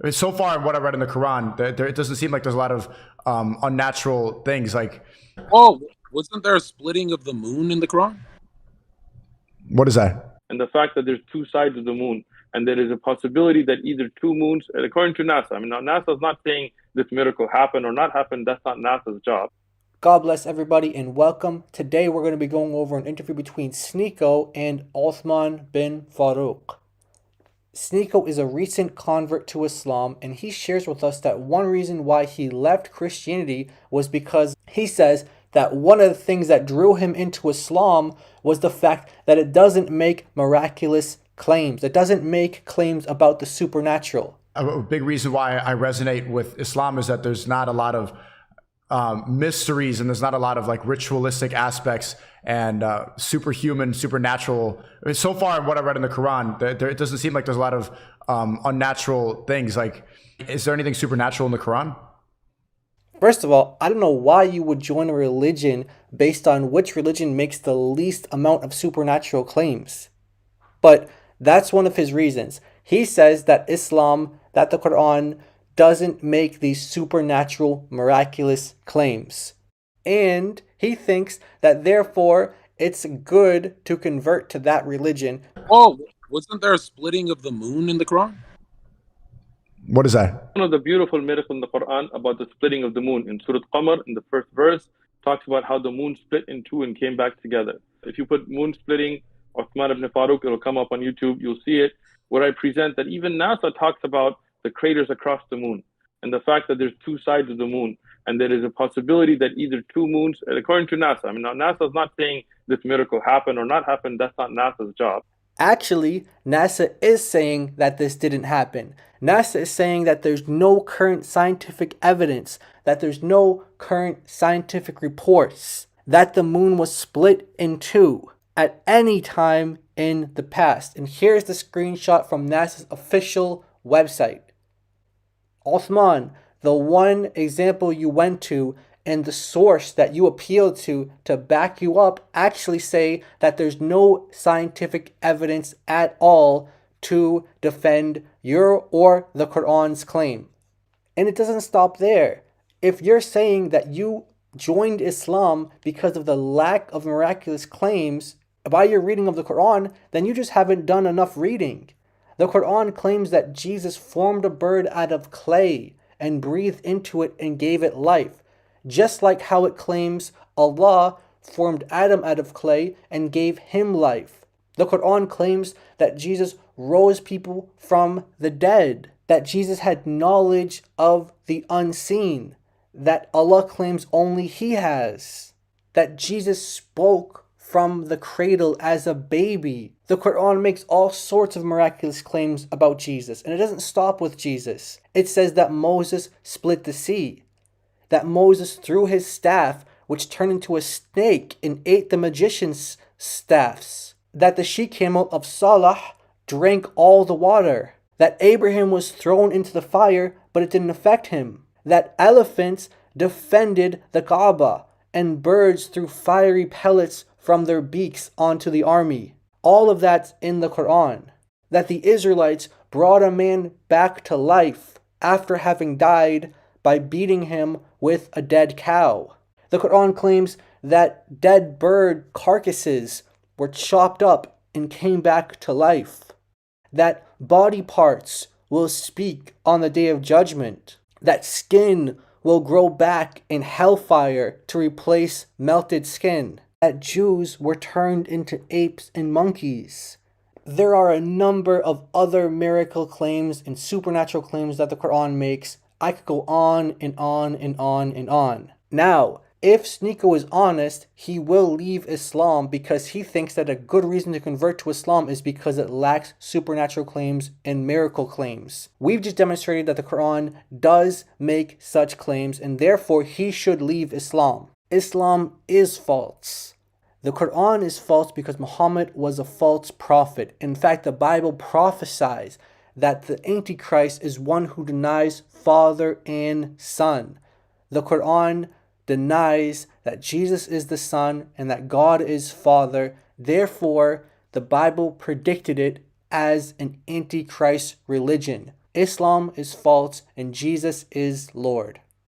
I mean, so far, in what I read in the Quran, it doesn't seem like there's a lot of unnatural things. Like, Oh, wasn't there a splitting of the moon in the Quran? what is that? And the fact that there's two sides of the moon, and there is a possibility that either two moons, and according to NASA, I mean, now NASA is not saying this miracle happened or not happened. That's not NASA's job. God bless everybody and welcome. Today we're going to be going over an interview between Sneako and Uthman bin Farooq. Sneako is a recent convert to Islam, and he shares with us that one reason why he left Christianity was because he says that one of the things that drew him into Islam was the fact that it doesn't make miraculous claims. It doesn't make claims about the supernatural. A big reason why I resonate with Islam is that there's not a lot of mysteries, and there's not a lot of like ritualistic aspects and superhuman, supernatural. I mean, so far, in what I read in the Quran, it doesn't seem like there's a lot of unnatural things. Like, is there anything supernatural in the Quran? First of all, I don't know why you would join a religion based on which religion makes the least amount of supernatural claims. But that's one of his reasons. He says that Islam, that the Quran, doesn't make these supernatural, miraculous claims. And he thinks that therefore it's good to convert to that religion. Oh, wasn't there a splitting of the moon in the Quran? What is that? One of the beautiful miracles in the Quran about the splitting of the moon in Surah Qamar, in the first verse, talks about how the moon split in two and came back together. If you put moon splitting, Uthman ibn Farooq, it'll come up on YouTube, you'll see it, where I present that even NASA talks about the craters across the moon, and the fact that there's two sides of the moon, and there is a possibility that either two moons, and according to NASA, I mean, now NASA is not saying this miracle happened or not happened. That's not NASA's job. Actually, NASA is saying that this didn't happen. NASA is saying that there's no current scientific evidence, that there's no current scientific reports that the moon was split in two at any time in the past. And here's the screenshot from NASA's official website. Uthman, the one example you went to and the source that you appealed to back you up actually say that there's no scientific evidence at all to defend your or the Quran's claim. And it doesn't stop there. If you're saying that you joined Islam because of the lack of miraculous claims by your reading of the Quran, then you just haven't done enough reading. The Quran claims that Jesus formed a bird out of clay and breathed into it and gave it life, just like how it claims Allah formed Adam out of clay and gave him life. The Quran claims that Jesus rose people from the dead, that Jesus had knowledge of the unseen, that Allah claims only He has, that Jesus spoke from the cradle as a baby. The Quran makes all sorts of miraculous claims about Jesus, and it doesn't stop with Jesus. It says that Moses split the sea, that Moses threw his staff, which turned into a snake and ate the magician's staffs, that the she-camel of Salah drank all the water, that Abraham was thrown into the fire, but it didn't affect him, that elephants defended the Kaaba, and birds threw fiery pellets from their beaks onto the army. All of that's in the Quran. That the Israelites brought a man back to life after having died by beating him with a dead cow. The Quran claims that dead bird carcasses were chopped up and came back to life. That body parts will speak on the Day of Judgment. That skin will grow back in hellfire to replace melted skin. That Jews were turned into apes and monkeys. There are a number of other miracle claims and supernatural claims that the Quran makes. I could go on and on and on and on. Now, if Sneako is honest, he will leave Islam because he thinks that a good reason to convert to Islam is because it lacks supernatural claims and miracle claims. We've just demonstrated that the Quran does make such claims, and therefore he should leave Islam. Islam is false. The Quran is false because Muhammad was a false prophet. In fact, the Bible prophesies that the Antichrist is one who denies Father and Son. The Quran denies that Jesus is the Son and that God is Father. Therefore, the Bible predicted it as an Antichrist religion. Islam is false and Jesus is Lord.